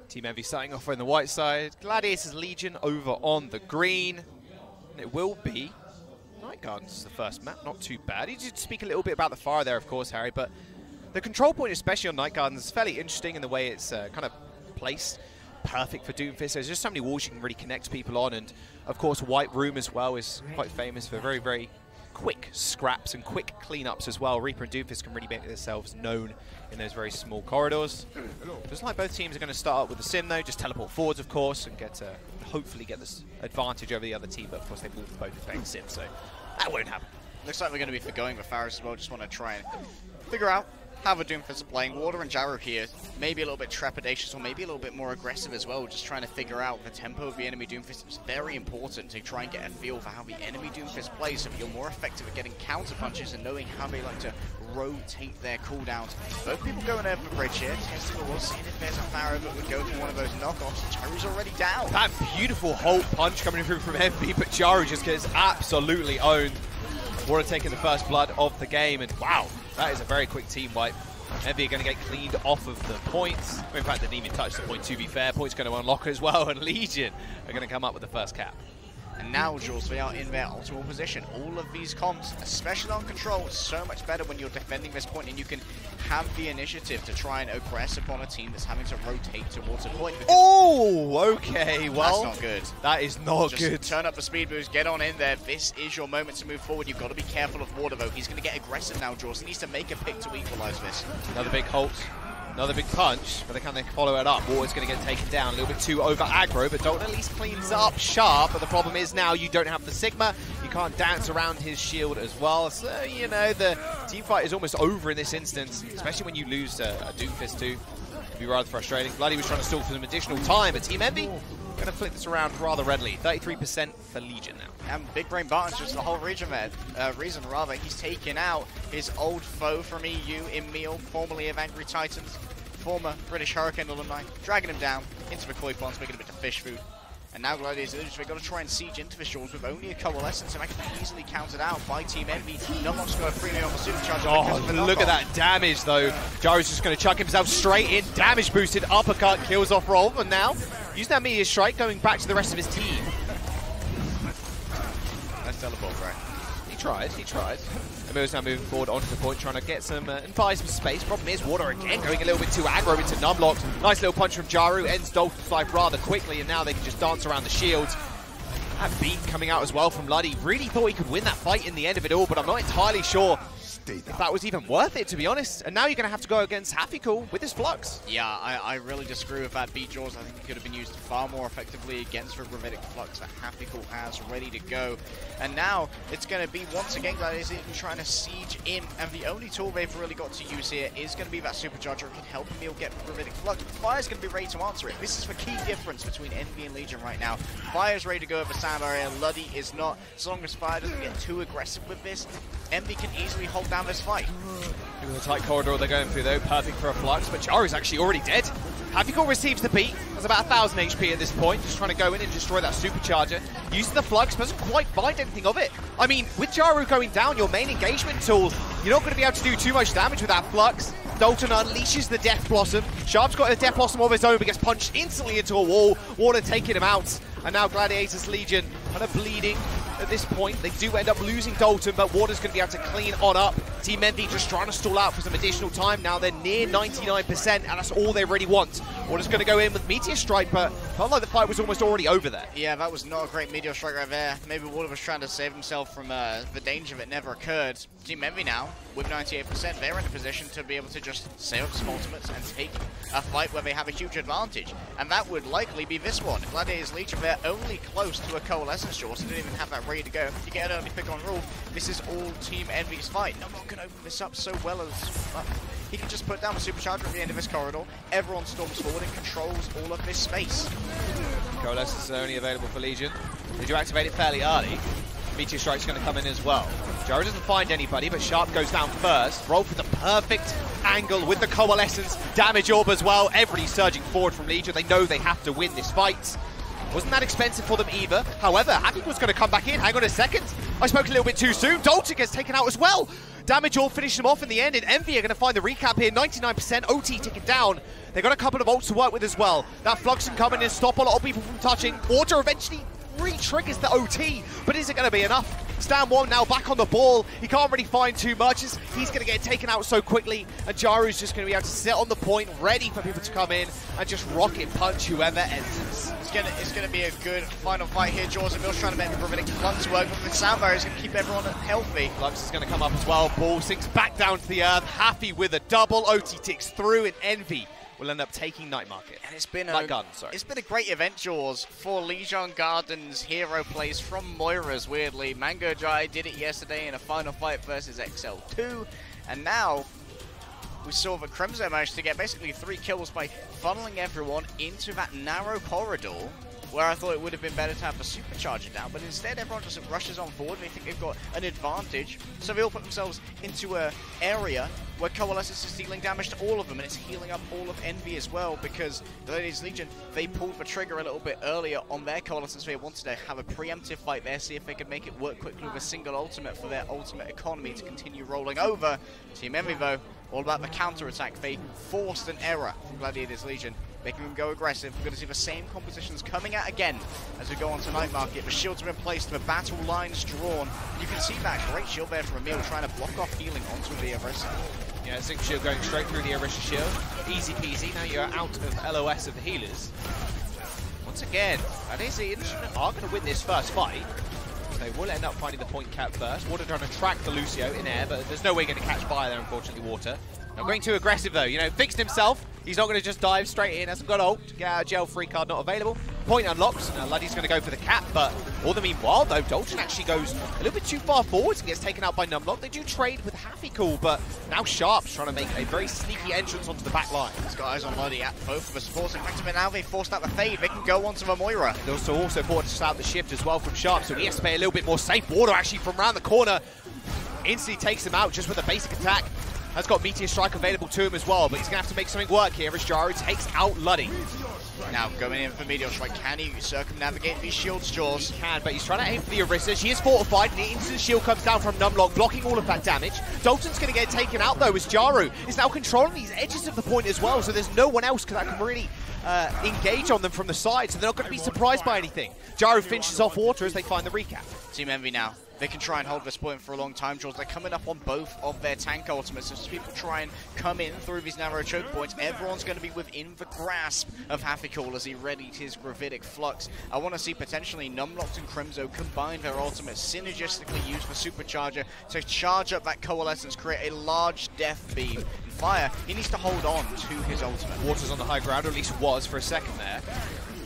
Team Envy starting off on the white side. Gladiators Legion over on the green. And it will be Night Gardens the first map. Not too bad. You did speak a little bit about the fire there, of course, Harry, but the control point, especially on Night Gardens, is fairly interesting in the way it's kind of placed. Perfect for Doomfist. There's just so many walls you can really connect people on, and of course White Room as well is quite famous for very, very quick scraps and quick cleanups as well. Reaper and Doomfist can really make themselves known in those very small corridors. Just like both teams are going to start up with the Sim though, just teleport forwards of course, and get hopefully get this advantage over the other team, but of course they will both play Sim, so that won't happen. Looks like we're going to be forgoing with Faris as well. Just want to try and figure out how the Doomfist are playing. Water and Gyro here, maybe a little bit trepidatious or maybe a little bit more aggressive as well, just trying to figure out the tempo of the enemy Doomfist. It's very important to try and get a feel for how the enemy Doomfist plays, so that you're more effective at getting counter punches and knowing how they like to rotate their cooldowns. Both people going over the bridge here. Testing the wall, seeing if there's a Pharaoh that would go for one of those knockoffs. Gyro's already down. That beautiful Holt punch coming through from Envy, but Gyro just gets absolutely owned. Water taking the first blood of the game, and wow, that is a very quick team wipe. Envy are going to get cleaned off of the points. In fact, they didn't even touch the point, to be fair. Points going to unlock as well, and Legion are going to come up with the first cap. And now, Jules, they are in their optimal position. All of these comps, especially on control, is so much better when you're defending this point and you can have the initiative to try and aggress upon a team that's having to rotate towards a point. Oh, okay, well, that's not good. That is not good. Turn up the speed boost, get on in there. This is your moment to move forward. You've got to be careful of Water, though. He's going to get aggressive now, Jules. He needs to make a pick to equalize this. Another big Holt. Another big punch, but can they follow it up? Water's going to get taken down a little bit too over aggro, but Dalton at least cleans up sharp. But the problem is now you don't have the Sigma. You can't dance around his shield as well. So, you know, the team fight is almost over in this instance, especially when you lose a Doomfist too. It'd be rather frustrating. Bloody was trying to stall for some additional time, but Team Envy going to flip this around rather readily. 33% for Legion now. And Big Brain Barton's just the whole reason rather. He's taken out his old foe from EU, Emil, formerly of Angry Titans, former British Hurricane alumni, dragging him down into the koi ponds, making a bit of fish food. And now Gladiators, they've got to try and siege into the shores with only a coalescence, and that can be easily counted out by Team Envy. Not much to go freely on the supercharger. Oh, look at that damage though. Gyro's just going to chuck himself straight in. Damage boosted, uppercut, kills off Roll, and now using that meteor strike, going back to the rest of his team. Nice teleport, right? He tried. Emil's now moving forward onto the point, trying to get some and buy some space. Problem is, Water again going a little bit too aggro into Numlock. Nice little punch from Gyro, ends Dalton's life rather quickly, and now they can just dance around the shields. That beat coming out as well from Luddy. Really thought he could win that fight in the end of it all, but I'm not entirely sure if that was even worth it, to be honest. And now you're going to have to go against Happycool with his Flux. Yeah, I really disagree with that beat, Jaws. I think it could have been used far more effectively against the Gravitic Flux that Happycool has ready to go. And now it's going to be, once again, Gladiators trying to siege in. And the only tool they've really got to use here is going to be that Supercharger. It can help Emil get the Gravitic Flux. Fire's going to be ready to answer it. This is the key difference between Envy and Legion right now. Fire's ready to go over Sand Barrier. Luddy is not. As long as Fire doesn't get too aggressive with this, Envy can easily hold down this fight. Look at the tight corridor they're going through though, perfect for a Flux, but Gyro's actually already dead. Happycool receives the beat, has about 1,000 HP at this point, just trying to go in and destroy that Supercharger. Using the Flux, doesn't quite find anything of it. I mean, with Gyro going down, your main engagement tool, you're not going to be able to do too much damage with that Flux. Dalton unleashes the Death Blossom. Sharp's got a Death Blossom of his own, but gets punched instantly into a wall. Water taking him out. And now Gladiators Legion kind of bleeding at this point. They do end up losing Dalton, but Water's going to be able to clean on up. Team Envy just trying to stall out for some additional time. Now they're near 99%, and that's all they really want. Water's going to go in with Meteor Strike, but felt like the fight was almost already over there. Yeah, that was not a great Meteor Strike right there. Maybe Water was trying to save himself from the danger that never occurred. Team Envy now, with 98%, they're in a position to be able to just save up some ultimates and take a fight where they have a huge advantage. And that would likely be this one. Gladiators Legion, they're only close to a Coalescence Jaw, so they don't even have that ready to go. You get an early pick on Rule. This is all Team Envy's fight. Numlock can open this up so well as he can just put down the Supercharger at the end of this corridor. Everyone storms forward and controls all of this space. Coalescence is only available for Legion. They do activate it fairly early. Meteor Strike's going to come in as well. Gyro doesn't find anybody, but Sharp goes down first. Roll for the perfect angle with the Coalescence. Damage Orb as well. Everybody's surging forward from Legion. They know they have to win this fight. Wasn't that expensive for them either. However, Happy was going to come back in. Hang on a second. I spoke a little bit too soon. Dalton gets taken out as well. Damage all finished him off in the end, and Envy are going to find the recap here. 99% OT ticking down. They got a couple of ults to work with as well. That Flux can come in and stop a lot of people from touching. Water eventually re-triggers the OT, but is it going to be enough? Stan1 now back on the ball. He can't really find too much. He's going to get taken out so quickly, and Jaru's just going to be able to sit on the point, ready for people to come in and just rocket punch whoever enters. It's going to be a good final fight here. Jaws and Mills trying to make the Gravitic Flux work, but the sound barrier is going to keep everyone healthy. Flux is going to come up as well. Ball sinks back down to the earth. Happy with a double. OT ticks through, and Envy will end up taking Night Market. And it's been it's been a great event, Jaws, for Lijiang Garden's hero plays from Moira's, weirdly. Mango Jai did it yesterday in a final fight versus XL2, and now we saw that Crimzo managed to get basically 3 kills by funneling everyone into that narrow corridor, where I thought it would have been better to have the supercharger down, but instead everyone just rushes on forward and they think they've got an advantage, so they all put themselves into an area where Coalescence is dealing damage to all of them, and it's healing up all of Envy as well, because the Ladies Legion, they pulled the trigger a little bit earlier on their Coalescence. They wanted to have a preemptive fight there, see if they could make it work quickly with a single ultimate for their ultimate economy to continue rolling over. Team Envy, though, all about the counter-attack. They forced an error from Gladiators Legion, making them go aggressive. We're going to see the same compositions coming out again as we go on to Night Market. The shields are in place, the battle lines drawn. You can see that great shield there from Emil trying to block off healing onto the Arisa. Yeah, Zinc Shield going straight through the Arisa shield. Easy peasy, now you're out of LOS of the healers. Once again, Gladiators are going to win this first fight. They will end up finding the point cap first. Water trying to track the Lucio in air, but there's no way going to catch fire there, unfortunately, Water. Not going too aggressive, though. You know, fixed himself. He's not going to just dive straight in. Hasn't got ult. Get out of jail, free card not available. Point unlocks. Now, Luddy's going to go for the cap, but all the meanwhile, though, Dalton actually goes a little bit too far forwards and gets taken out by Numlock. They do trade with Happy Cool, but now Sharp's trying to make a very sneaky entrance onto the back line. He's got eyes on Luddy at both of the supports. In fact, now they forced out the fade. They can go onto the Moira. They also forced out the shift as well from Sharp, so he has to play a little bit more safe. Water actually from around the corner instantly takes him out just with a basic attack. Has got Meteor Strike available to him as well, but he's going to have to make something work here as Jaru takes out Luddy. Now going in for Meteor Strike, can he circumnavigate these shields, Jaws? He can, but he's trying to aim for the Arisa. She is fortified, and the instant shield comes down from Numlock, blocking all of that damage. Dalton's going to get taken out, though, as Jaru is now controlling these edges of the point as well, so there's no one else that can really engage on them from the side, so they're not going to be surprised by anything. Jaru finishes off Water as they find the recap. Team Envy now. They can try and hold this point for a long time, George. They're coming up on both of their tank ultimates. As people try and come in through these narrow choke points, everyone's going to be within the grasp of Happy Cool as he readied his Gravitic Flux. I want to see potentially Numlocked and Crimzo combine their ultimates, synergistically use the Supercharger to charge up that Coalescence, create a large death beam. Fire, he needs to hold on to his ultimate. Water's on the high ground, or at least was for a second there.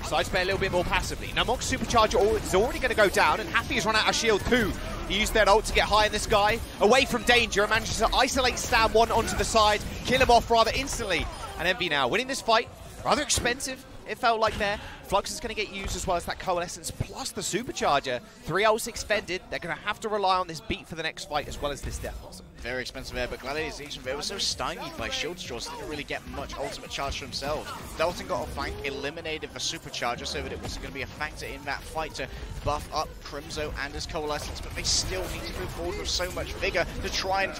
Decides to play a little bit more passively. Numlock's Supercharger is already going to go down, and Happy has run out of shield too. He used that ult to get high in the sky, away from danger, and manages to isolate Stan1 onto the side, kill him off rather instantly. And Envy now winning this fight, rather expensive, it felt like there. Flux is going to get used as well as that Coalescence plus the Supercharger. 3 ults expended. They're going to have to rely on this beat for the next fight as well as this Death Blossom. Very expensive there, but Gladiators Legion, they were so stymied by shield straws, they didn't really get much ultimate charge for themselves. Dalton got a flank, eliminated the Supercharger so that it wasn't going to be a factor in that fight to buff up Crimzo and his Coalescence, but they still need to move forward with so much vigor to try and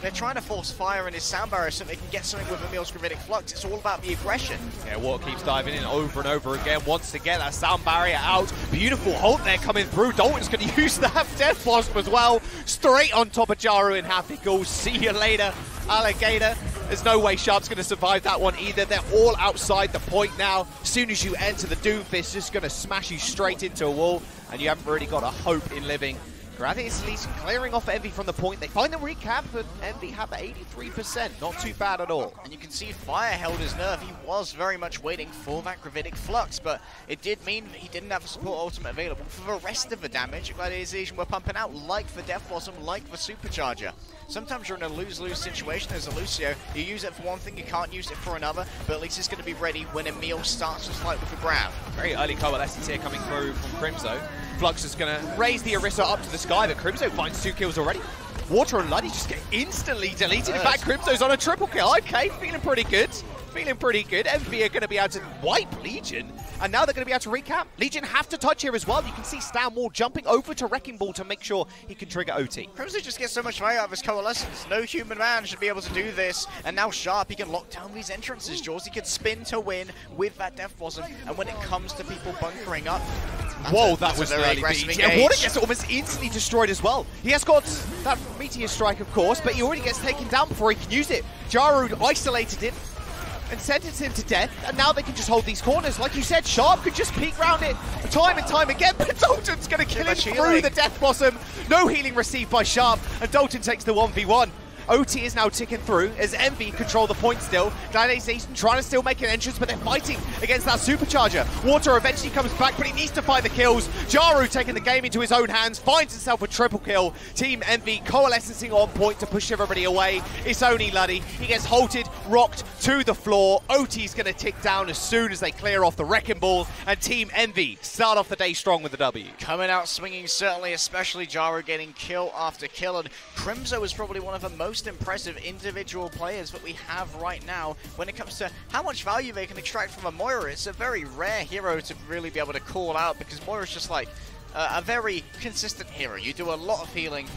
they're trying to force fire in his sound barrier so they can get something with Emil's Gravitic Flux. It's all about the aggression. Yeah, Water keeps diving in over and over again, wants to get that sound barrier out. Beautiful ult there coming through. Dalton's going to use that Death Blossom as well, straight on top of Jaru and Happy Cool. See you later, Alligator. There's no way Sharp's going to survive that one either. They're all outside the point now. As soon as you enter the Doomfist, it's just going to smash you straight into a wall, and you haven't really got a hope in living. Gladiators Legion clearing off Envy from the point. They find the recap, but Envy have 83%. Not too bad at all. And you can see Fire held his nerve. He was very much waiting for that Gravitic Flux, but it did mean that he didn't have a support ultimate available for the rest of the damage. Gladiators Legion were pumping out like the Death Blossom, like the Supercharger. Sometimes you're in a lose-lose situation as a Lucio. You use it for one thing, you can't use it for another, but at least it's going to be ready when Emil starts to fight with the grab. Very early Coalescence here coming through from Crimzo. Flux is going to raise the Arisa up to the sky, but Crimzo finds 2 kills already. Water and Luddy just get instantly deleted. In fact, Crimzo's on a triple kill. Okay, feeling pretty good. feeling pretty good. Envy are going to be able to wipe Legion, and now they're going to be able to recap. Legion have to touch here as well. You can see Stan Wall jumping over to Wrecking Ball to make sure he can trigger OT. Crimson just gets so much value out of his Coalescence. No human man should be able to do this. And now Sharp, he can lock down these entrances, Jaws. He can spin to win with that Death Blossom. And when it comes to people bunkering up, whoa, that was very aggressive. Yeah, Water gets almost instantly destroyed as well. He has got that Meteor Strike, of course, but he already gets taken down before he can use it. Jaru isolated him and sentenced him to death, and now they can just hold these corners. Like you said, Sharp could just peek round it time and time again, but Dalton's going to kill him through the Death Blossom. No healing received by Sharp, and Dalton takes the 1v1. OT is now ticking through as Envy control the point still. Gladiators trying to still make an entrance, but they're fighting against that supercharger. Water eventually comes back, but he needs to find the kills. Jaru taking the game into his own hands, finds himself a triple kill. Team Envy coalescing on point to push everybody away. It's only Luddy. He gets halted, rocked to the floor. OT's going to tick down as soon as they clear off the Wrecking Ball, and Team Envy start off the day strong with the W. Coming out swinging, certainly, especially Jaru getting kill after kill, and Crimzo is probably one of the most impressive individual players that we have right now when it comes to how much value they can extract from a Moira. It's a very rare hero to really be able to call out, because Moira's just like a very consistent hero. You do a lot of healing,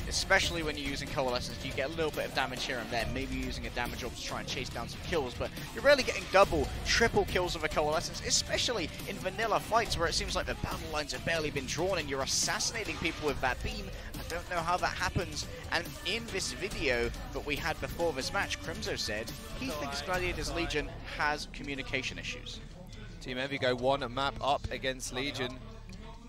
especially when you're using Coalescence. You get a little bit of damage here and there, maybe using a damage orb to try and chase down some kills, but you're really getting double, triple kills with a Coalescence, especially in vanilla fights where it seems like the battle lines have barely been drawn and you're assassinating people with that beam. I don't know how that happens. And in this video that we had before this match, Crimzo said he thinks Gladiators Legion has communication issues. Team Envy go one map up against Legion.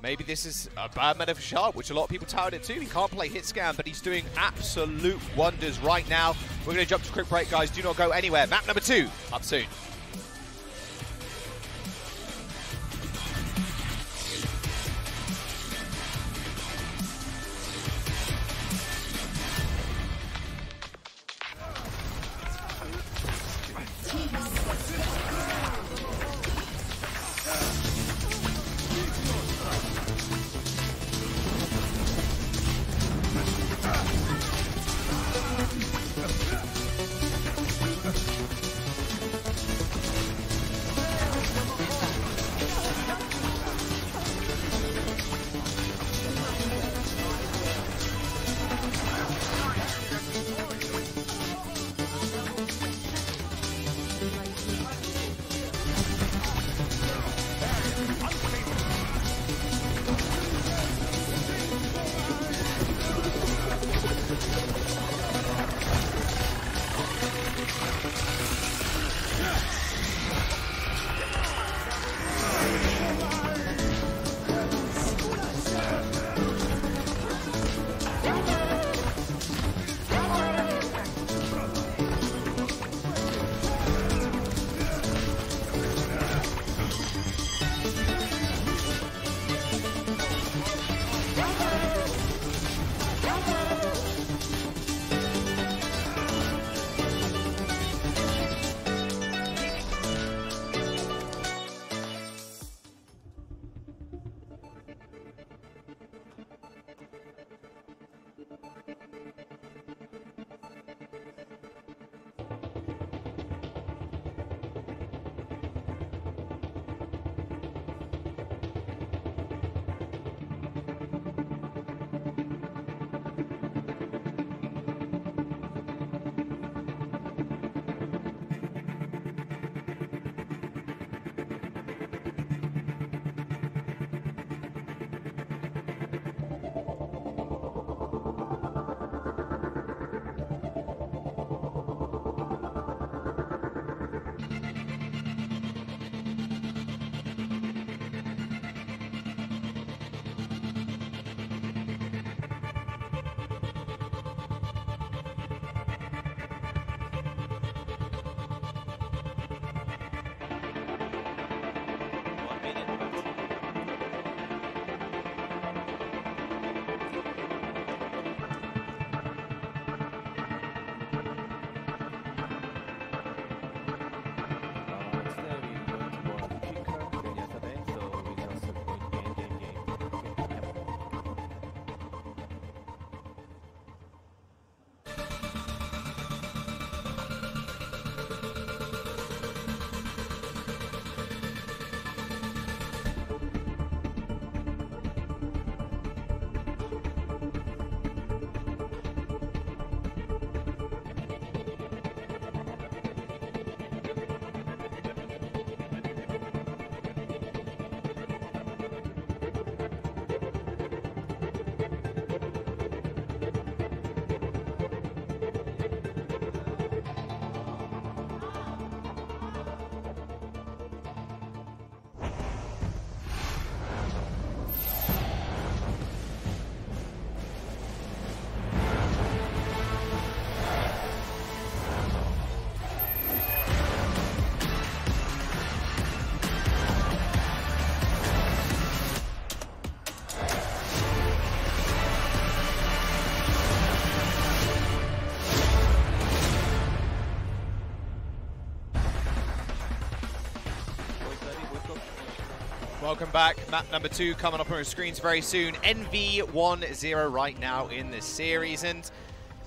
Maybe this is a bad meta for Sharp, which a lot of people touted it too. He can't play hit scan, but he's doing absolute wonders right now. We're going to jump to a quick break, guys. Do not go anywhere. Map number 2 up soon. Welcome back. Map number 2 coming up on our screens very soon. NV 1-0 right now in this series. And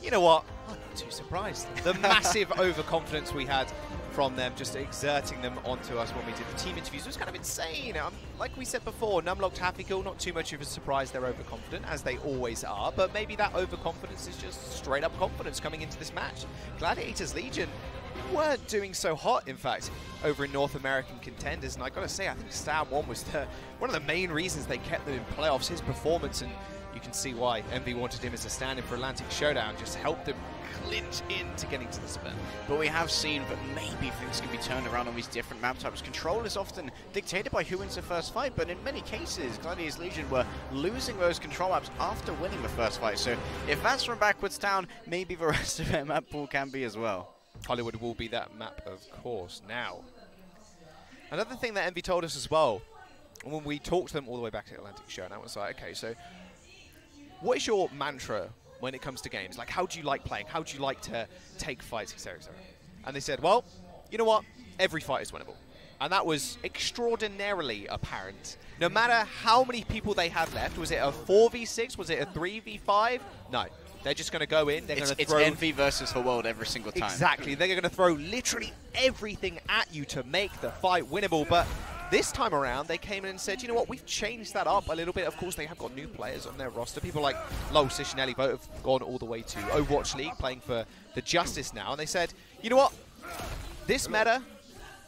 you know what? I'm not too surprised. The massive overconfidence we had from them, just exerting them onto us when we did the team interviews, was kind of insane. Like we said before, Numlocked Happy-Cool, not too much of a surprise they're overconfident, as they always are, but maybe that overconfidence is just straight up confidence coming into this match. Gladiators Legion weren't doing so hot, in fact, over in North American Contenders, and I gotta say, I think Stab 1 was one of the main reasons they kept them in playoffs. His performance, and you can see why Envy wanted him as a stand-in for Atlantic Showdown, just helped them clinch into getting to the spin. But we have seen that maybe things can be turned around on these different map types. Control is often dictated by who wins the first fight, but in many cases, Gladiators Legion were losing those control maps after winning the first fight. So if that's from Backwards Town, maybe the rest of their map pool can be as well. Hollywood will be that map, of course. Now, another thing that Envy told us as well, when we talked to them all the way back to Atlantic Showdown, was like, okay, so what is your mantra when it comes to games? Like, how do you like playing? How do you like to take fights, etc., etc.? And they said, well, you know what? Every fight is winnable. And that was extraordinarily apparent. No matter how many people they had left, was it a 4v6? Was it a 3v5? No. They're just going to go in. They're going to throw... It's Envy versus the world every single time. Exactly. They're going to throw literally everything at you to make the fight winnable. But this time around, they came in and said, you know what, we've changed that up a little bit. Of course, they have got new players on their roster. People like Lowell Cicinelli both have gone all the way to Overwatch League, playing for the Justice now. And they said, you know what, this meta,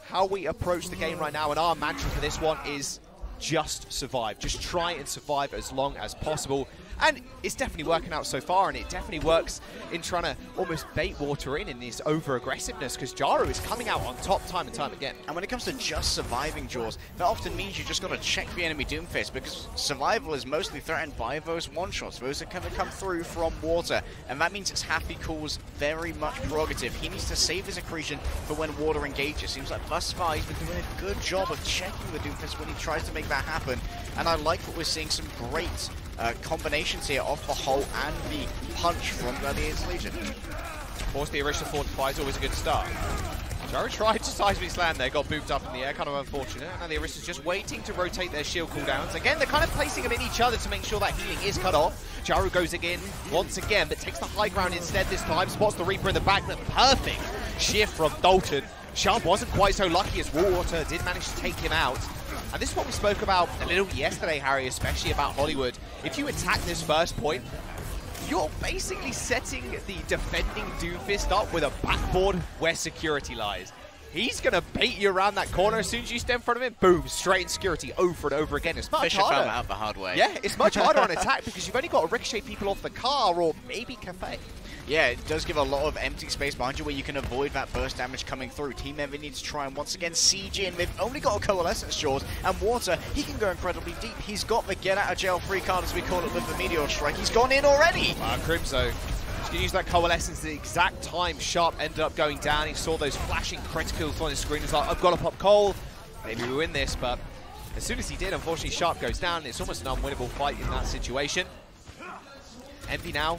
how we approach the game right now, and our mantra for this one is just survive. Just try and survive as long as possible. And it's definitely working out so far, and it definitely works in trying to almost bait water in this over-aggressiveness, because Jaru is coming out on top time and time again. And when it comes to just surviving, Jaws, that often means you just got to check the enemy Doomfist, because survival is mostly threatened by those one-shots, those that kind of come through from water. And that means it's Happy-Cool's very much prerogative. He needs to save his accretion for when water engages. Seems like thus far he's been doing a good job of checking the Doomfist when he tries to make that happen. And I like that we're seeing some great combinations here of the hole and the punch from Gladiators Legion. Of course, the original fortify is always a good start. Jaru tried to seismic slam there, got booped up in the air, kind of unfortunate. And the Arista's just waiting to rotate their shield cooldowns. Again, they're kind of placing them in each other to make sure that healing is cut off. Jaru goes again once again, but takes the high ground instead this time. Spots the Reaper in the back, but perfect shift from Dalton. Sharp wasn't quite so lucky as Water did manage to take him out. And this is what we spoke about a little yesterday, Harry, especially about Hollywood. If you attack this first point, you're basically setting the defending Doomfist up with a backboard where security lies. He's going to bait you around that corner. As soon as you step in front of him, boom, straight in security over and over again. It's much harder. Fisher out the hard way. Yeah, it's much harder on attack because you've only got to ricochet people off the car or maybe Cafe. Yeah, it does give a lot of empty space behind you where you can avoid that burst damage coming through. Team Envy needs to try and once again siege in. They've only got a Coalescence Jaws, and Water, he can go incredibly deep. He's got the get out of jail free card, as we call it, with the Meteor Strike. He's gone in already. Crimso, he's going to use that Coalescence at the exact time Sharp ended up going down. He saw those flashing criticals on his screen. He's like, I've got to pop Cole. Maybe we win this, but as soon as he did, unfortunately, Sharp goes down. It's almost an unwinnable fight in that situation. Envy now.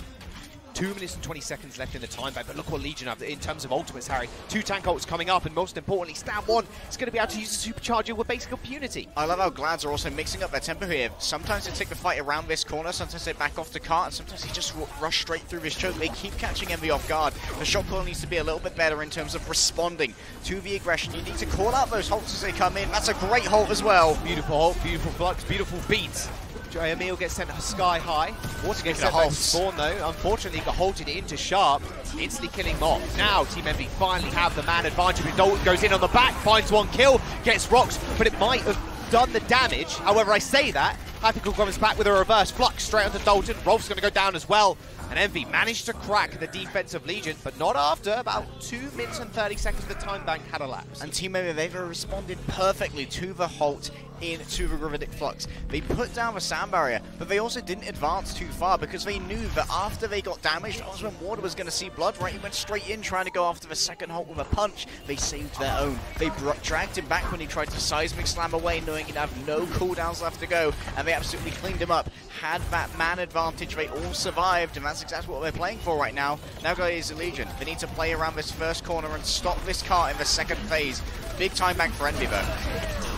2 minutes and 20 seconds left in the time bank, but look what Legion have in terms of ultimates, Harry. 2 tank ults coming up, and most importantly, Stab 1 is going to be able to use the supercharger with basic impunity. I love how Glads are also mixing up their tempo here. Sometimes they take the fight around this corner, sometimes they back off the cart, and sometimes they just rush straight through this choke. They keep catching Envy off guard. The shot call needs to be a little bit better in terms of responding to the aggression. You need to call out those halts as they come in. That's a great halt as well. Beautiful halt, beautiful flux, beautiful beats. Emil gets sent sky high. Water gets sent back to spawn though. Unfortunately, got halted into Sharp, instantly killing Moth. Now, Team Envy finally have the man advantage. Dalton goes in on the back, finds 1 kill, gets rocks, but it might have done the damage. However, I say that. Happy-Cool comes back with a reverse flux straight onto Dalton. Rolf's going to go down as well. And Envy managed to crack the defensive Legion, but not after about 2 minutes and 30 seconds the time bank had elapsed. And Team Envy, they've responded perfectly to the halt into the Gravitic Flux. They put down the sound barrier, but they also didn't advance too far because they knew that after they got damaged, that was when Water was going to see blood, right? He went straight in trying to go after the second halt with a punch. They saved their own. They dragged him back when he tried to seismic slam away, knowing he'd have no cooldowns left to go, and they absolutely cleaned him up. Had that man advantage, they all survived, and that's exactly what they're playing for right now. Now Gladiators Legion, they need to play around this first corner and stop this cart in the second phase. Big time bank for Envy though.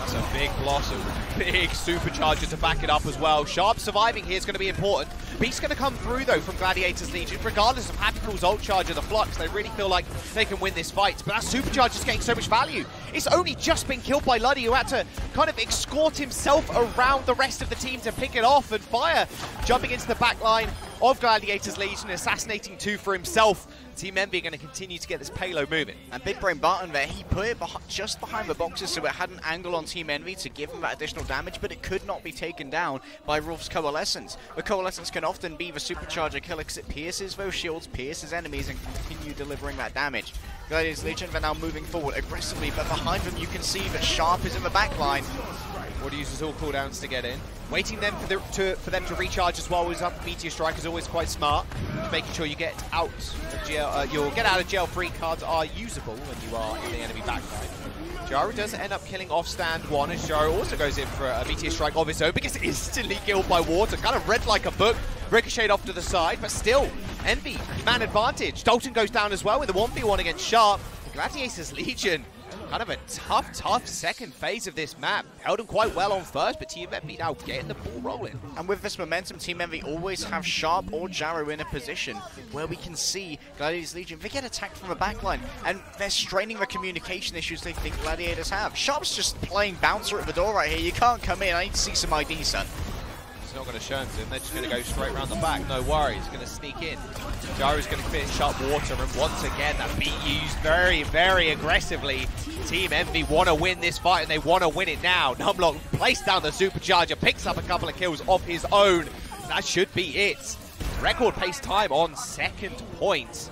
That's a big blossom, big supercharger to back it up as well. Sharp surviving here is going to be important. Beast's going to come through though from Gladiators Legion, regardless of Happy Cool's ult charge or the Flux. They really feel like they can win this fight, but that supercharge is getting so much value. It's only just been killed by Luddy, who had to kind of escort himself around the rest of the team to pick it off, and Fire jumping into the back line of Gladiators Legion, assassinating two for himself. Team Envy are going to continue to get this payload moving. And Big Brain Barton there, he put it just behind the boxes so it had an angle on Team Envy to give him that additional damage, but it could not be taken down by Rolf's Coalescence. The Coalescence can often be the supercharger killer because it pierces those shields, pierces enemies, and continue delivering that damage. Gladiators Legion, they're now moving forward aggressively, but behind them you can see that Sharp is in the back line. Water uses all cooldowns to get in. Waiting them for them to recharge as well is up. Meteor Strike is always quite smart. Making sure you get out of jail. Your get out of jail free cards are usable when you are in the enemy backline. Jaru does end up killing off stand one, as Jaru also goes in for a Meteor Strike of his own, because instantly killed by Water. Kind of read like a book, ricocheted off to the side, but still, Envy, man advantage. Dalton goes down as well with a 1v1 against Sharp. Gladiators Legion, kind of a tough second phase of this map. Held them quite well on first, but Team Envy now getting the ball rolling. And with this momentum, Team Envy always have Sharp or Jaru in a position where we can see Gladiators Legion, they get attacked from the backline, and they're straining the communication issues they think Gladiators have. Sharp's just playing bouncer at the door right here. You can't come in. I need to see some ID, son. It's not going to show him to him. They're just going to go straight around the back. No worries. Going to sneak in. Jaru's going to finish up Water, and once again, that beat used very, very aggressively. Team Envy want to win this fight, and they want to win it now. Numlock placed down the supercharger, picks up a couple of kills of his own. That should be it. Record pace time on second point.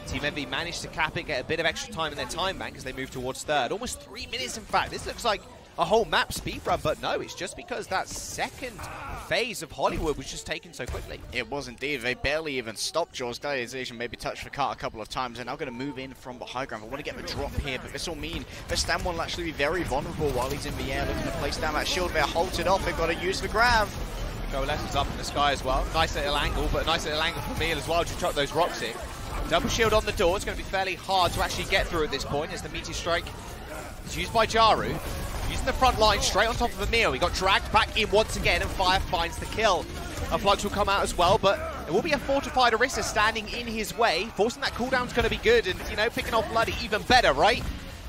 Team Envy managed to cap it, get a bit of extra time in their time bank as they move towards third. Almost 3 minutes, in fact. This looks like a whole map speedrun, but no, it's just because that second phase of Hollywood was just taken so quickly. It was indeed. They barely even stopped Jaws. Gladiators maybe touched the cart a couple of times. They're now going to move in from the high ground. I want to get the drop here, but this will mean that Stan will actually be very vulnerable while he's in the air, looking to place down that shield. They're halted off. They've got to use the grab. Coalescence up in the sky as well. Nice little angle, but a nice little angle for Meal as well to chuck those rocks in. Double shield on the door. It's going to be fairly hard to actually get through at this point as the Meteor Strike is used by Jaru. Using the front line straight on top of Emil. He got dragged back in once again, and Fire finds the kill. A Flux will come out as well, but it will be a fortified Orisa standing in his way. Forcing that cooldown's going to be good, and, you know, picking off Bloody even better, right?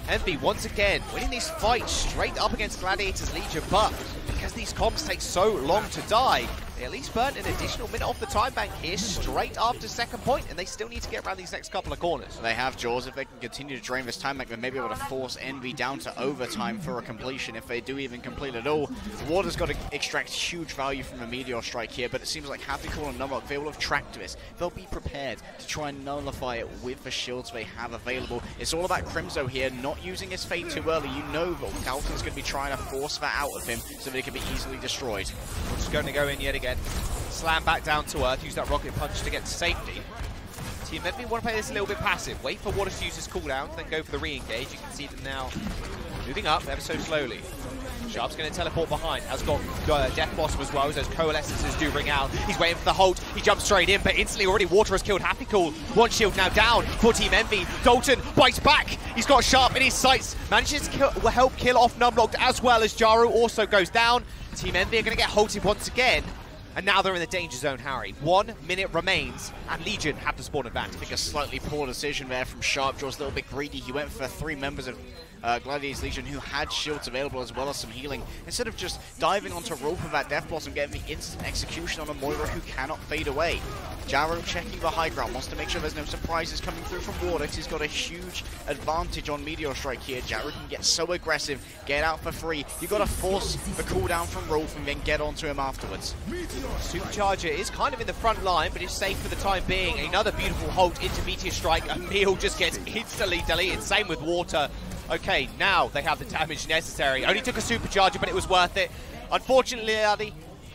Envy, once again, winning this fight straight up against Gladiators Legion, but because these comps take so long to die, they at least burnt an additional minute off the time bank here straight after second point, and they still need to get around these next couple of corners. They have Jaws. If they can continue to drain this time bank, they may be able to force Envy down to overtime for a completion, if they do even complete it all. Water's got to extract huge value from a Meteor Strike here, but it seems like Happy Cool and Numlock, they will have tracked this. They'll be prepared to try and nullify it with the shields they have available. It's all about Crimzo here, not using his fate too early. You know that Dalton's going to be trying to force that out of him so that it can be easily destroyed. We're just going to go in yet again. Slam back down to earth, use that rocket punch to get to safety. Team Envy want to play this a little bit passive. Wait for Water to use his cooldown, then go for the re-engage. You can see them now moving up ever so slowly. Sharp's going to teleport behind. Has got Death Blossom as well, as those coalescences do ring out. He's waiting for the hold. He jumps straight in, but instantly already Water has killed Happy Cool. One shield now down for Team Envy. Dalton bites back. He's got Sharp in his sights. Manages to help kill off Numlocked as well as Jaru also goes down. Team Envy are going to get halted once again. And now they're in the danger zone, Harry. 1 minute remains, and Legion have the spawn advantage. I think a slightly poor decision there from Sharp. Jaws a little bit greedy. He went for 3 members of Gladiators Legion who had shields available as well as some healing. Instead of just diving onto Rolf with that Death Blossom, getting the instant execution on a Moira who cannot fade away. Jaru checking the high ground, wants to make sure there's no surprises coming through from Water. He's got a huge advantage on Meteor Strike here. Jaru can get so aggressive, get out for free. You've got to force the cooldown from Rolf and then get onto him afterwards. Supercharger is kind of in the front line, but is safe for the time being. Another beautiful hold into Meteor Strike. Emil just gets instantly deleted. Same with Water. Okay, now they have the damage necessary. Only took a supercharger, but it was worth it. Unfortunately, Addy,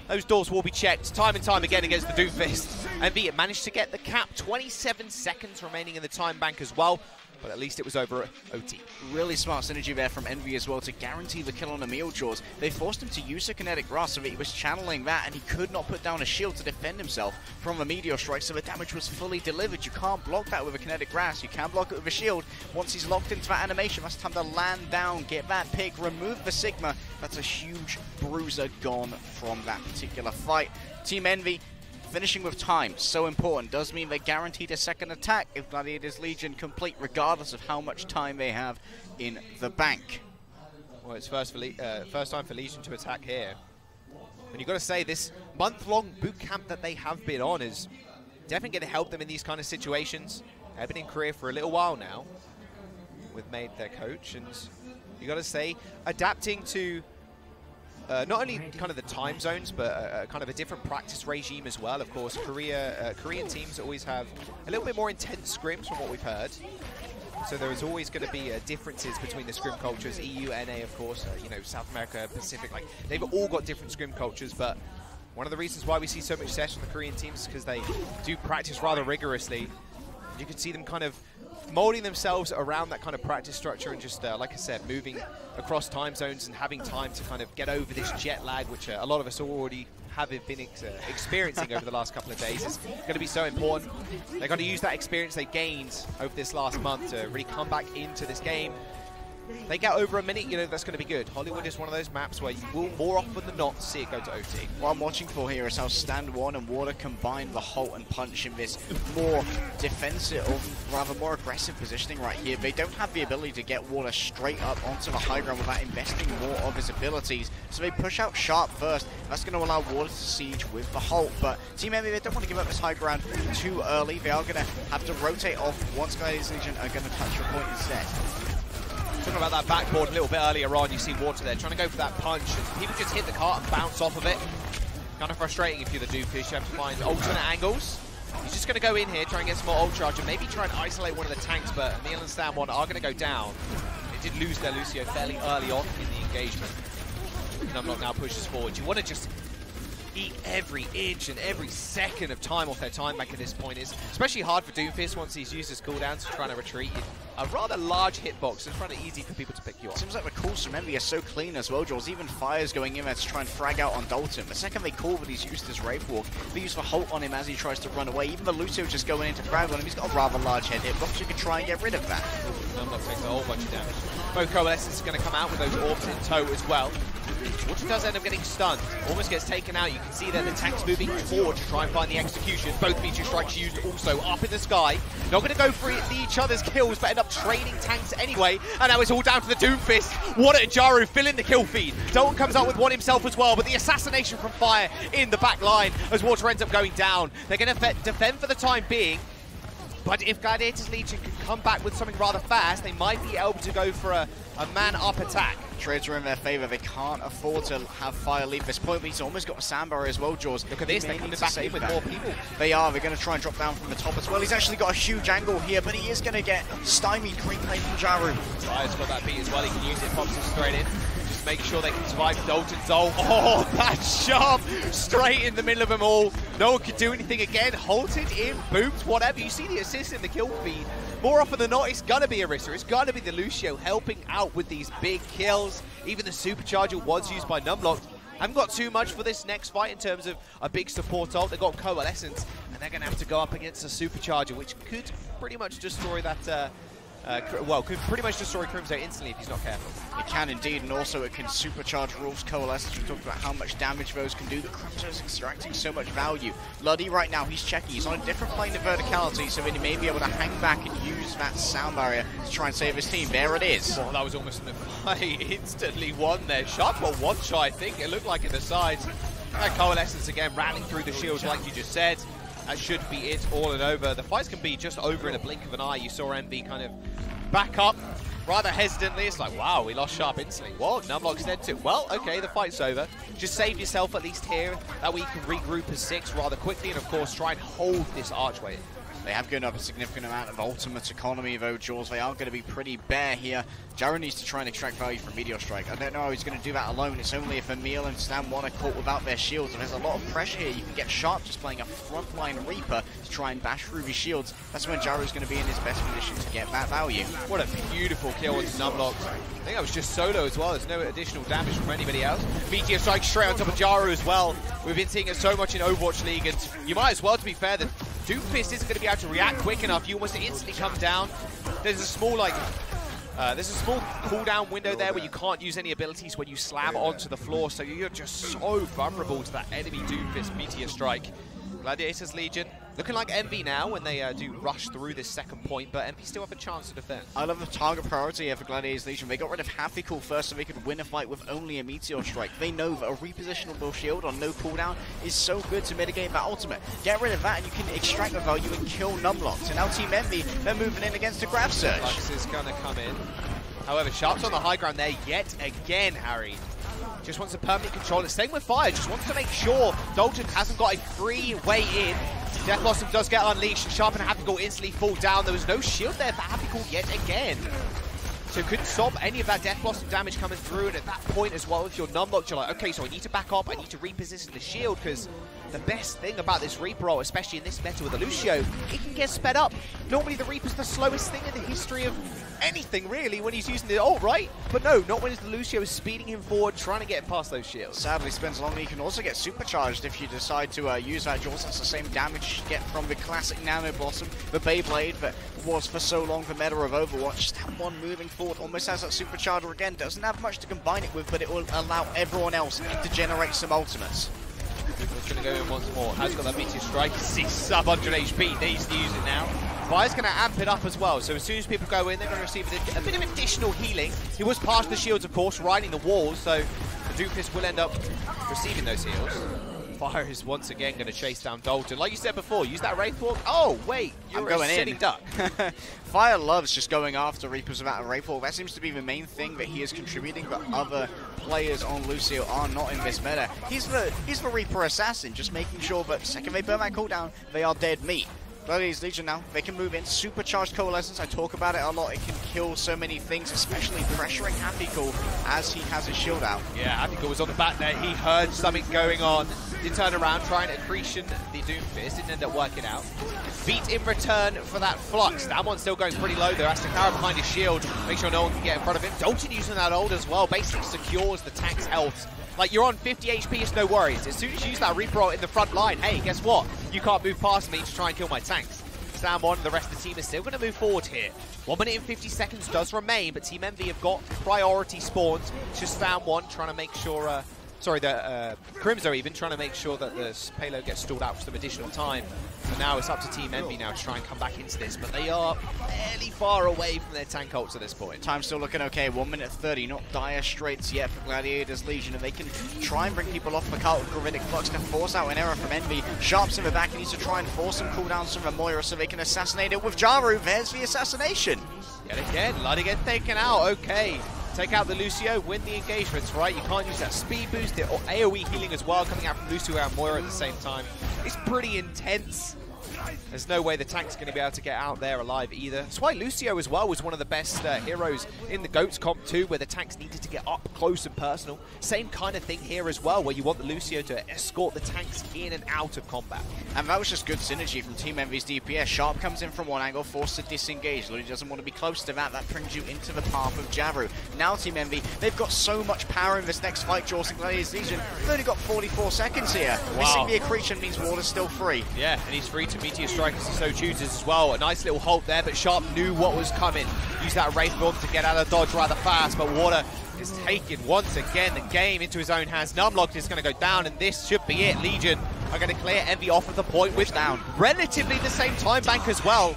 those doors will be checked time and time again against the Doomfist. Envy managed to get the cap. 27 seconds remaining in the time bank as well. but at least it was over OT. Really smart synergy there from Envy as well to guarantee the kill on Emil Jaws. They forced him to use a kinetic grasp, so that he was channeling that, and he could not put down a shield to defend himself from a meteor strike, so the damage was fully delivered. You can't block that with a kinetic grasp. You can block it with a shield. Once he's locked into that animation, that's time to land down, get that pick, remove the Sigma. That's a huge bruiser gone from that particular fight. Team Envy finishing with time, so important. Does mean they're guaranteed a second attack if Gladiators Legion complete, regardless of how much time they have in the bank. Well, it's first time for Legion to attack here. And you've got to say, this month-long boot camp that they have been on is definitely going to help them in these kind of situations. They've been in Korea for a little while now, with Made their coach, and you've got to say, adapting to not only kind of the time zones, but kind of a different practice regime as well. Of course, Korean teams always have a little bit more intense scrims from what we've heard. So there is always going to be differences between the scrim cultures. EU, NA, of course, you know, South America, Pacific. Like, they've all got different scrim cultures, but one of the reasons why we see so much success from the Korean teams is because they do practice rather rigorously. You can see them kind of molding themselves around that kind of practice structure and just, like I said, moving across time zones and having time to kind of get over this jet lag, which a lot of us already have been experiencing over the last couple of days. It's going to be so important. They're going to use that experience they gained over this last month to really come back into this game. They get over a minute, you know, that's going to be good. Hollywood is one of those maps where you will more often than not see it go to OT. What I'm watching for here is how Stand 1 and Water combine the Halt and Punch in this more defensive, or rather more aggressive positioning right here. They don't have the ability to get Water straight up onto the high ground without investing more of his abilities. So they push out Sharp first. That's going to allow Water to siege with the Halt. But Team Envy, they don't want to give up this high ground too early. They are going to have to rotate off once Gladiators Legion are going to touch your point instead. Talking about that backboard a little bit earlier on, you see Water there trying to go for that punch, and people just hit the cart and bounce off of it. Kind of frustrating if you're the Doomfish. You have to find alternate angles. He's just going to go in here, try and get some more ult charge, and maybe try and isolate one of the tanks, but Emil and Stan 1 are going to go down. They did lose their Lucio fairly early on in the engagement. Numlock now pushes forward. You want to just eat every inch and every second of time off their time back at this point. It's especially hard for Doomfist once he's used his cooldowns to trying to retreat. A rather large hitbox, so it's rather easy for people to pick you up. Seems like the calls from Envy are so clean as well, Jules. Even Fire's going in there to try and frag out on Dalton. The second they call that he's used his Wraith Walk, they use the Halt on him as he tries to run away. Even the Lucio just going in to frag on him. He's got a rather large head hitbox, so you can try and get rid of that. Numlock takes a whole bunch of damage. Both Coalescence are going to come out with those orbs in tow as well. Water does end up getting stunned. Almost gets taken out. You can see that the tank's moving forward to try and find the execution. Both meteor strikes used also up in the sky. Not going to go for each other's kills, but end up trading tanks anyway. And now it's all down to the Doomfist. Water and Jaru fill in the kill feed. Dalton comes up with one himself as well, but the assassination from Fire in the back line as Water ends up going down. They're going to defend for the time being. But if Gladiators Legion can come back with something rather fast, they might be able to go for a man-up attack. Trades are in their favour. They can't afford to have Fire leave this point, but he's almost got a sandbar as well, Jaws. Look at this, they're coming back in with more people. They are. They're going to try and drop down from the top as well. He's actually got a huge angle here, but he is going to get stymied green play from Jaru. Fire's got that beat as well. He can use it, pops him straight in. Just make sure they can survive Dalton's ult. Oh, that's sharp! Straight in the middle of them all. No one could do anything again. Halted in, booms, whatever. You see the assist in the kill feed. More often than not, it's going to be Orisa. It's going to be the Lucio helping out with these big kills. Even the Supercharger was used by Numlock. Haven't got too much for this next fight in terms of a big support ult. They've got Coalescence, and they're going to have to go up against a Supercharger, which could pretty much destroy that... could pretty much destroy Crimzo instantly if he's not careful. It can indeed, and also it can supercharge Wolf's Coalescence. We talked about how much damage those can do, but Crimzo is extracting so much value. Luddy right now, he's checking. He's on a different plane of verticality, so that he may be able to hang back and use that sound barrier to try and save his team. There it is. Oh, that was almost an play. Instantly won there. Sharp got one shot, I think. It looked like in the sides. And Coalescence again, rattling through the shields like you just said. That should be it, all and over. The fights can be just over in a blink of an eye. You saw Envy kind of back up rather hesitantly. It's like, wow, we lost Sharp instantly. Well, Numlock said to, well, okay, the fight's over. Just save yourself at least here. That way you can regroup as 6 rather quickly and, of course, try and hold this archway. They have given up a significant amount of ultimate economy, though, Jaws. They are going to be pretty bare here. Jaru needs to try and extract value from Meteor Strike. I don't know how he's going to do that alone. It's only if Emil and Stan 1 are caught without their shields. And there's a lot of pressure here. You can get Sharp just playing a frontline Reaper, to try and bash through his shields, that's when Jaru's going to be in his best position to get that value. What a beautiful kill on Numlock. I think that was just solo as well. There's no additional damage from anybody else. Meteor strike straight on top of Jaru as well. We've been seeing it so much in Overwatch League, and you might as well, to be fair, that Doomfist isn't going to be able to react quick enough. You almost instantly come down. There's a small cooldown window there where you can't use any abilities when you slam onto the floor, so you're just so vulnerable to that enemy Doomfist Meteor Strike. Gladiators Legion looking like Envy now when they do rush through this second point, but Envy still have a chance to defend. I love the target priority here for Gladiators Legion. They got rid of Happy-Cool first so they could win a fight with only a Meteor Strike. They know that a repositionable shield on no cooldown is so good to mitigate that ultimate. Get rid of that and you can extract the value and kill Numlock. So now Team Envy, they're moving in against the grab surge. Lux is going to come in. However, Sharp's on the high ground there yet again, Harry. Just wants to permanently control it. Same with Fire, just wants to make sure Dalton hasn't got a free way in. Death Blossom does get unleashed, and Sharp and Happy-Cool instantly fall down. There was no shield there for Happy-Cool yet again. So couldn't stop any of that Death Blossom damage coming through, and at that point as well, if you're Numlocked, you're like, okay, so I need to back up, I need to reposition the shield, because the best thing about this Reaper ult, especially in this meta with the Lucio, it can get sped up. Normally the Reaper's the slowest thing in the history of anything, really, when he's using the ult, right? But no, not when the Lucio is speeding him forward, trying to get past those shields. Sadly, spends longer. You can also get supercharged if you decide to use that Jaws. That's the same damage you get from the classic Nano Blossom, the Beyblade that was for so long the meta of Overwatch. That one moving forward almost has that supercharger again. Doesn't have much to combine it with, but it will allow everyone else to generate some ultimates. He's going to go in once more. Has got that Meteor Strike. He's sub 100 HP. Needs to use it now. Fire's going to amp it up as well. So as soon as people go in, they're going to receive a bit of additional healing. He was past the shields, of course, riding the walls. So the Doomfist will end up receiving those heals. Fire is once again going to chase down Dalton. Like you said before, use that Wraith Walk. Oh, wait. You're a sitting duck. Fire loves just going after Reapers without a Wraith Walk. That seems to be the main thing that he is contributing, but other players on Lucio are not in this meta. He's the Reaper Assassin, just making sure that the second they burn that cooldown, they are dead meat. Gladiators Legion now, they can move in. Supercharged Coalescence, I talk about it a lot. It can kill so many things, especially pressuring Happy-Cool as he has his shield out. Yeah, Happy-Cool was on the back there. He heard something going on. He turned around, trying to accretion the Doomfist. Didn't end up working out. Beat in return for that Flux. That one's still going pretty low, though. Has to carry behind his shield. Make sure no one can get in front of him. Dalton using that ult as well. Basically secures the tank's health. Like, you're on 50 HP, it's no worries. As soon as you use that Reaper ult in the front line, hey, guess what? You can't move past me to try and kill my tanks. Stand one, the rest of the team is still going to move forward here. 1 minute and 50 seconds does remain, but Team Envy have got priority spawns. It's just Stand one trying to make sure, the Crimzo even trying to make sure that the payload gets stalled out for some additional time. So now it's up to Team Envy now to try and come back into this, but they are fairly far away from their tank ults at this point. Time's still looking okay, 1 minute 30, not dire straits yet for Gladiators Legion, and they can try and bring people off the cult with Gravitic Flux to force out an error from Envy. Sharp's in the back, he needs to try and force some cooldowns from Moira so they can assassinate it with Jaru. There's the assassination. Yet again, Luddigan taken out, okay. Take out the Lucio, win the engagements, right? You can't use that speed boost, the AoE healing as well, coming out from Lucio and Moira at the same time. It's pretty intense. There's no way the tank's going to be able to get out there alive either. That's why Lucio as well was one of the best heroes in the GOATS comp too, where the tanks needed to get up close and personal. Same kind of thing here as well, where you want the Lucio to escort the tanks in and out of combat. And that was just good synergy from Team Envy's DPS. Sharp comes in from one angle, forced to disengage. Ludi doesn't want to be close to that. That brings you into the path of Jaru. Now Team Envy, they've got so much power in this next fight, Jaws and Gladiators Legion. They've only got 44 seconds here. Wow. Missing the accretion means water's still free. Yeah, and he's free to Meteor Strike as he so chooses as well. A nice little halt there, but Sharp knew what was coming. Use that Wraith Bomb to get out of dodge rather fast, but Water is taking once again the game into his own hands. Numlocked is going to go down, and this should be it. Legion are going to clear Envy off of the point with down relatively the same time bank as well.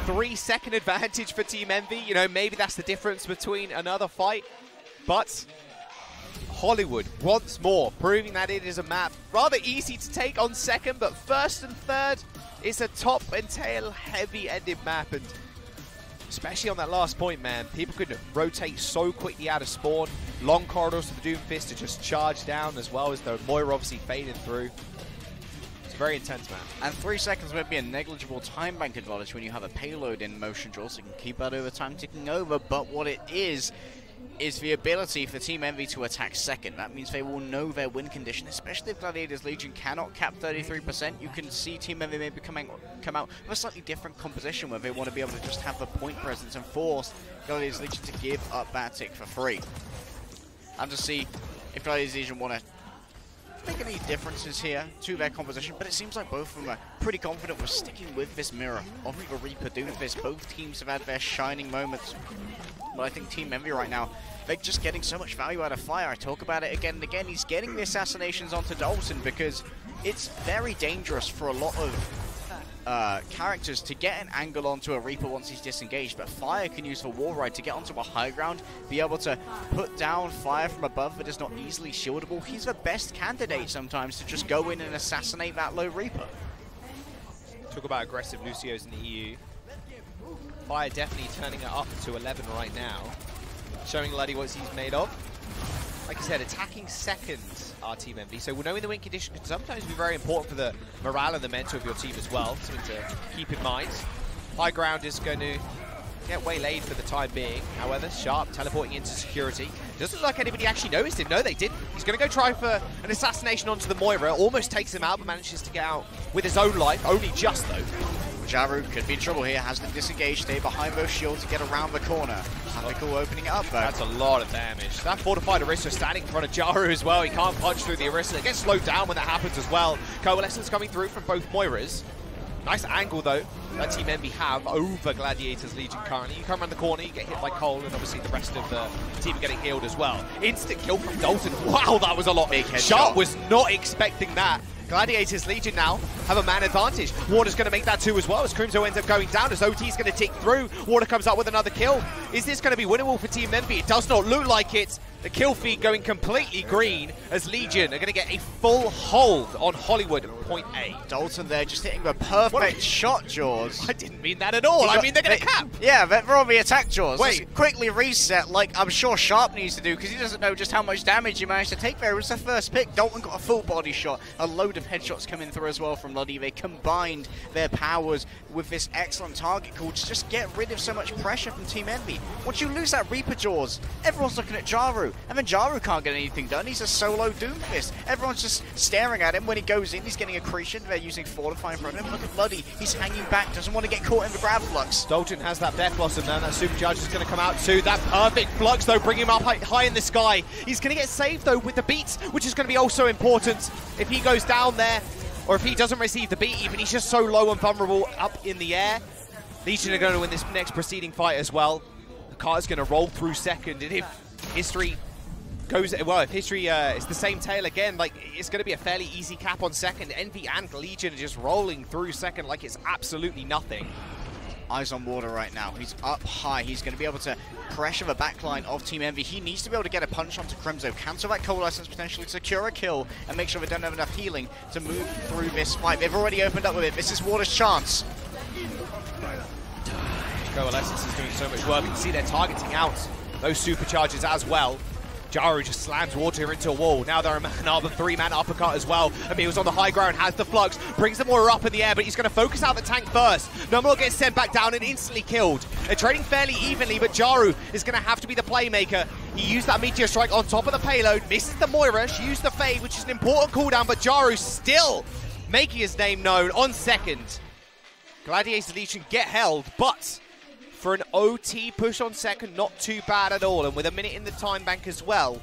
3-second advantage for Team Envy. You know, maybe that's the difference between another fight, but Hollywood once more proving that it is a map rather easy to take on second, but first and third, it's a top and tail heavy-ended map, and especially on that last point, man, people could rotate so quickly out of spawn. Long corridors for the Doomfist to just charge down, as well as the Moira obviously fading through. It's very intense, man. And 3 seconds might be a negligible time bank advantage when you have a payload in motion, Jaws. You can keep that over time ticking over, but what it is, is the ability for Team Envy to attack second. That means they will know their win condition, especially if Gladiators Legion cannot cap 33%. You can see Team Envy maybe come out with a slightly different composition where they want to be able to just have the point presence and force Gladiators Legion to give up that tick for free. And to see if Gladiators Legion want to make any differences here to their composition, but it seems like both of them are pretty confident with sticking with this mirror of the Reaper Doomfist. Both teams have had their shining moments, but I think Team Envy right now, they're just getting so much value out of Fire. I talk about it again and again. He's getting the assassinations onto Dalton because it's very dangerous for a lot of characters to get an angle onto a Reaper once he's disengaged, but Fire can use the wall ride to get onto a high ground, be able to put down fire from above that is not easily shieldable. He's the best candidate sometimes to just go in and assassinate that low Reaper. Talk about aggressive Lucios in the EU. Fire definitely turning it up to 11 right now, showing Luddy what he's made of. Like I said, attacking second are Team Envy, so knowing the win condition can sometimes be very important for the morale and the mental of your team as well, something to keep in mind. High ground is going to get waylaid for the time being. However, Sharp teleporting into security. Doesn't look like anybody actually noticed him. No, they didn't. He's going to go try for an assassination onto the Moira. Almost takes him out, but manages to get out with his own life. Only just, though. Jaru could be in trouble here, has to disengage, stay behind those shields to get around the corner. Happy opening it up though. That's a lot of damage. That fortified Orisa standing in front of Jaru as well. He can't punch through the Orisa. It gets slowed down when that happens as well. Coalescence coming through from both Moiras. Nice angle though that Team Envy have over Gladiators Legion currently. You come around the corner, you get hit by Cole, and obviously the rest of the team are getting healed as well. Instant kill from Dalton. Wow, that was a lot. Big headshot. Sharp was not expecting that. Gladiators Legion now have a man advantage. Water's going to make that too as well as Crimzo ends up going down as OT's going to tick through. Water comes up with another kill. Is this going to be winnable for Team Envy? It does not look like it. The kill feed going completely green as Legion are going to get a full hold on Hollywood point A. Dalton there just hitting the perfect shot, Jaws. I didn't mean that at all. I mean they're going to cap. Yeah, they're on the attack, Jaws. Wait. Let's quickly reset like I'm sure Sharp needs to do because he doesn't know just how much damage he managed to take there. It was the first pick. Dalton got a full body shot. A load of headshots coming through as well from Luddy. They combined their powers with this excellent target call to just get rid of so much pressure from Team Envy. Once you lose that Reaper, Jaws, everyone's looking at Jaru. And then Jaru can't get anything done. He's a solo Doomfist. Everyone's just staring at him. When he goes in, he's getting accretion. They're using Fortify in front of him. Look at Luddy. He's hanging back. Doesn't want to get caught in the grab flux. Dalton has that Death Blossom now. That Supercharge is going to come out too. That perfect flux, though, bring him up high in the sky. He's going to get saved, though, with the beats, which is going to be also important. If he goes down there, or if he doesn't receive the beat even, he's just so low and vulnerable up in the air. Legion are going to win this next preceding fight as well. The car is going to roll through second, and if history goes, well, if history is the same tale again, like, it's going to be a fairly easy cap on second. Envy and Legion are just rolling through second like it's absolutely nothing. Eyes on Water right now. He's up high. He's going to be able to pressure the backline of Team Envy. He needs to be able to get a punch onto Crimzo, cancel that Coalescence, potentially secure a kill, and make sure they don't have enough healing to move through this fight. They've already opened up with it. This is Water's chance. Coalescence is doing so much work. You can see they're targeting out those supercharges as well. Jaru just slams Water into a wall. Now they're a man up, a three-man uppercut as well. Emil's on the high ground, has the flux, brings the Moira up in the air, but he's going to focus out the tank first. Number gets sent back down and instantly killed. They're trading fairly evenly, but Jaru is going to have to be the playmaker. He used that Meteor Strike on top of the payload, misses the Moira, she used the Fade, which is an important cooldown, but Jaru still making his name known on second. Gladiators Legion get held, but for an OT push on second, not too bad at all. And with a minute in the time bank as well,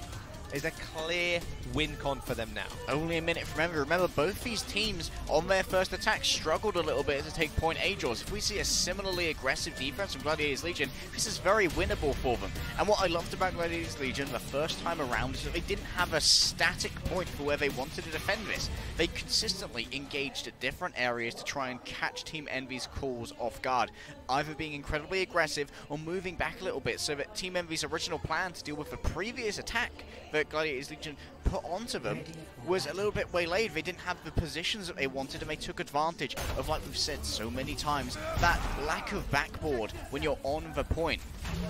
is a clear win con for them now. Only a minute from Envy. Remember, both these teams on their first attack struggled a little bit to take point A draws. If we see a similarly aggressive defense from Gladiators Legion, this is very winnable for them. And what I loved about Gladiators Legion the first time around is that they didn't have a static point for where they wanted to defend this. They consistently engaged at different areas to try and catch Team Envy's calls off guard, either being incredibly aggressive or moving back a little bit, so that Team Envy's original plan to deal with the previous attack that Gladiators Legion put onto them was a little bit waylaid. They didn't have the positions that they wanted, and they took advantage of, like we've said so many times, that lack of backboard when you're on the point.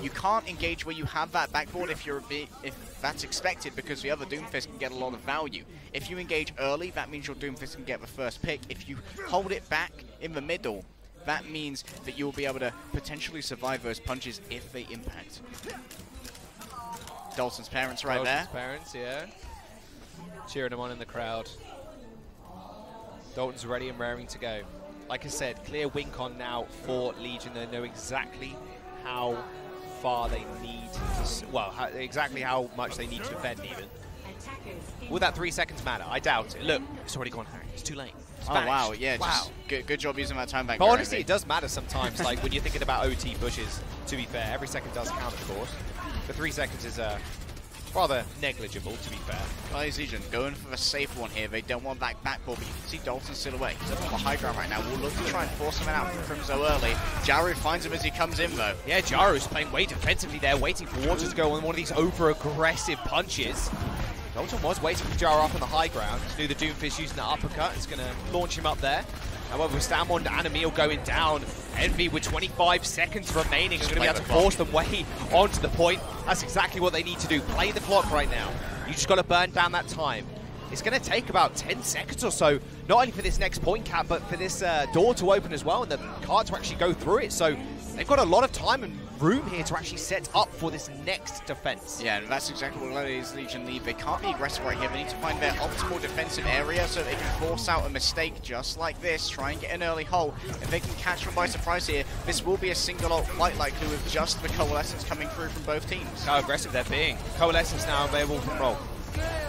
You can't engage where you have that backboard if that's expected, because the other Doomfist can get a lot of value. If you engage early, that means your Doomfist can get the first pick. If you hold it back in the middle, that means that you'll be able to potentially survive those punches if they impact. Dalton's parents right there. Parents, yeah. Cheering him on in the crowd. Dalton's ready and raring to go. Like I said, clear win con now for Legion. They know exactly how far they need to, well, exactly how much they need to defend even. Will that 3 seconds matter? I doubt it. Look, it's already gone, Harry. It's too late. It's oh, wow. Yeah, wow. Just good job using that time back. But honestly, it does matter sometimes. Like when you're thinking about OT pushes, to be fair, every second does count, of course. The 3 seconds is rather negligible, to be fair. Guys, Legion going for the safe one here. They don't want backball, but you can see Dalton's still away. He's up on the high ground right now. We'll look to try and force him out from so early. Jaru finds him as he comes in, though. Yeah, Jaru's playing way defensively there, waiting for Water to go on one of these over-aggressive punches. Dalton was waiting for Jaru up on the high ground. He knew the Doomfist using the uppercut. It's going to launch him up there. However, with Stamon and Emil going down, Envy with 25 seconds remaining are going to be able to force them way onto the point. That's exactly what they need to do. Play the clock right now. You just got to burn down that time. It's going to take about 10 seconds or so, not only for this next point cap, but for this door to open as well, and the card to actually go through it. So they've got a lot of time and room here to actually set up for this next defense. Yeah, and that's exactly what Gladiators Legion need. They can't be aggressive right here. They need to find their optimal defensive area so they can force out a mistake just like this, try and get an early hole. If they can catch them by surprise here, this will be a single ult fight likely with just the Coalescence coming through from both teams. How aggressive they're being. Coalescence now available from Roll.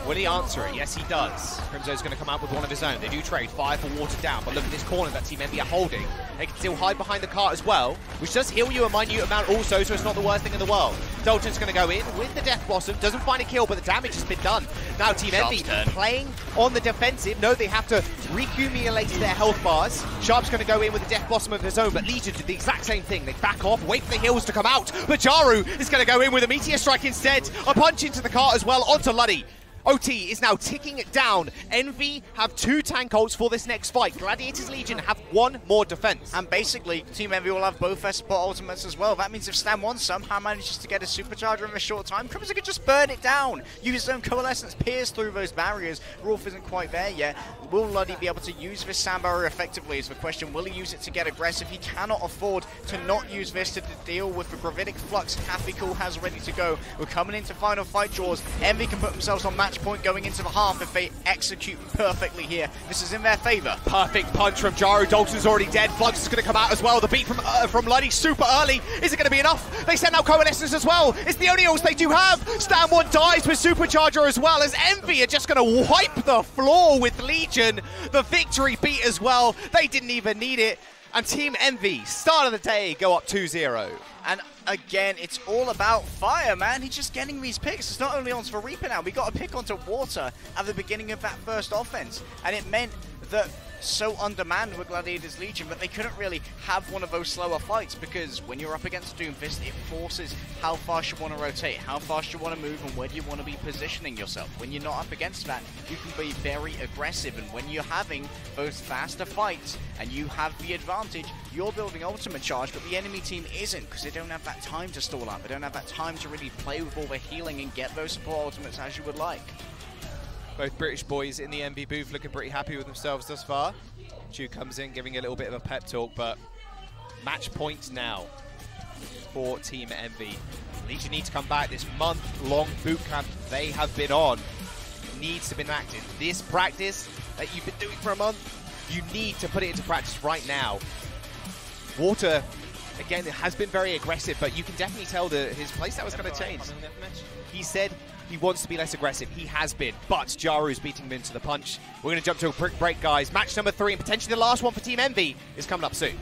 Will he answer it? Yes, he does. Crimzo's going to come out with one of his own. They do trade. Fire for Water down. But look at this corner that Team Envy are holding. They can still hide behind the cart as well, which does heal you a minute amount also, so it's not the worst thing in the world. Dalton's going to go in with the Death Blossom. Doesn't find a kill, but the damage has been done. Now Team Envy playing on the defensive. No, they have to recumulate their health bars. Sharp's going to go in with the Death Blossom of his own, but Legion did the exact same thing. They back off, wait for the heals to come out. But Jaru is going to go in with a Meteor Strike instead. A punch into the cart as well, onto Luddy. OT is now ticking it down. Envy have 2 tank ults for this next fight. Gladiators Legion have 1 more defense. And basically, Team Envy will have both their support ultimates as well. That means if Stam 1 somehow manages to get a supercharger in a short time, Crimson could just burn it down. Use his own Coalescence, pierce through those barriers. Rolf isn't quite there yet. Will Luddy be able to use this sand barrier effectively is the question. Will he use it to get aggressive? He cannot afford to not use this to deal with the Gravitic Flux Capital has ready to go. We're coming into final fight draws. Envy can put themselves on match point going into the half if they execute perfectly here. This is in their favor. Perfect punch from Jaru. Dalton's already dead. Flux is going to come out as well. The beat from Luddy super early. Is it going to be enough? They send out Coalescence as well. It's the only ults they do have. Stam 1 dies with Supercharger as well, as Envy are just going to wipe the floor with Legion. The victory beat as well. They didn't even need it. And Team Envy, start of the day, go up 2-0. And again, it's all about fire, man. He's just getting these picks. It's not only onto the Reaper now. We got a pick onto Water at the beginning of that first offense. And it meant that so undermanned with Gladiators Legion, but they couldn't really have one of those slower fights because when you're up against Doomfist, it forces how fast you want to rotate, how fast you want to move, and where you want to be positioning yourself. When you're not up against that, you can be very aggressive, and when you're having those faster fights and you have the advantage, you're building ultimate charge, but the enemy team isn't because they don't have that time to stall up. They don't have that time to really play with all the healing and get those support ultimates as you would like. Both British boys in the MB booth looking pretty happy with themselves thus far. Chu comes in giving a little bit of a pep talk, but match point now for Team Envy. Legion need to come back. This month-long boot camp they have been on needs to be enacted. This practice that you've been doing for a month, you need to put it into practice right now. Water, again, it has been very aggressive, but you can definitely tell that his playstyle was going to change. He said he wants to be less aggressive. He has been, but Jaru's beating him into the punch. We're going to jump to a quick break, guys. Match number 3, and potentially the last one for Team Envy, is coming up soon.